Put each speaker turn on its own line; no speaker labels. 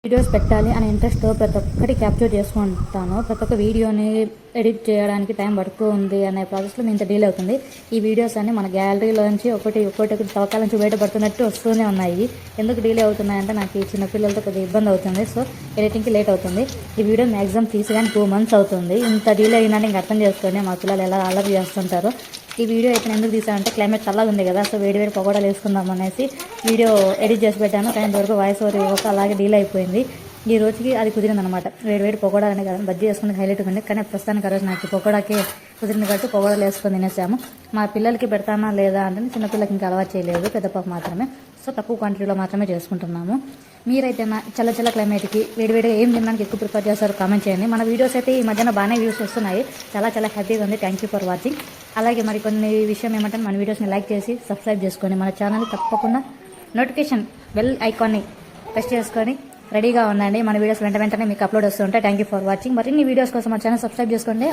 Videos పెట్టాలి అనే ఇంట్రెస్ట్తో ప్రతి ఒక్కటి క్యాప్చర్ చేసుకుంటాను. ప్రతి ఒక్క వీడియోని ఎడిట్ చేయడానికి టైం పడుతూ ఉంది అనే ప్రాసెస్లో ఇంత డీల్ అవుతుంది. ఈ వీడియోస్ అన్ని మన గ్యాలరీలోంచి ఒక్కొక్కటి తవ్వకాల నుంచి బయటపడుతున్నట్టు వస్తూనే ఉన్నాయి. ఎందుకు డీలే అవుతున్నాయంటే నాకు ఈ చిన్నపిల్లలతో కొద్దిగా ఇబ్బంది అవుతుంది. సో ఎడిటింగ్కి లేట్ అవుతుంది. ఈ వీడియో మ్యాక్సిమం తీసి కానీ 2 months అవుతుంది. ఇంత డీలే అయిందని ఇంక అర్థం చేసుకోండి మా పిల్లలు ఎలా అల్లరి చేస్తుంటారు. ఈ వీడియో అయితే ఎందుకు తీసానంటే క్లైమేట్ చల్లగా ఉంది కదా, సో వేడి పకోడాలు వేసుకుందాం అనేసి వీడియో ఎడిట్ చేసి పెట్టాను. కానీ ఇంతవరకు వాయిస్ ఓవర్ ఇవ్వక అలాగే డీల్ అయిపోయింది. ఈ రోజుకి అది కుదిరింది అనమాట. వేడి పకోడా అనే కదా బజ్జీ వేసుకుని హైలైట్ ఉంది. కానీ ప్రస్తుతానికి ఆ రోజు నాకు పకోడాకి కుదిరింది కాబట్టి పకోడాలు వేసుకొని తినేసాము. మా పిల్లలకి పెడతానా లేదా అంటే చిన్నపిల్లలకి ఇంకా అలవాటు చేయలేదు, పెద్ద పాప మాత్రమే. సో తక్కువ క్వాంటిటీలో మాత్రమే చేసుకుంటున్నాము. మీరైతే చల్ల క్లైమేట్కి వేడివేడిగా ఏం తినడానికి ఎక్కువ ప్రిఫర్ చేస్తారో కామెంట్ చేయండి. మన వీడియోస్ అయితే ఈ మధ్యన బాగానే వ్యూస్ వస్తున్నాయి. చాలా హ్యాపీగా ఉంది. Thank you for watching. అలాగే మరి కొన్ని విషయం ఏమంటే మన వీడియోస్ని లైక్ చేసి సబ్స్క్రైబ్ చేసుకోండి. మన ఛానల్ తప్పకుండా నోటిఫికేషన్ బెల్ ఐకాన్ని ప్రెస్ చేసుకొని రెడీగా ఉండండి. మన వీడియోస్ వెంటనే మీకు అప్లోడ్ వస్తుంటాయి. Thank you for watching. మరిన్ని వీడియోస్ కోసం మన ఛానల్ సబ్స్క్రైబ్ చేసుకోండి.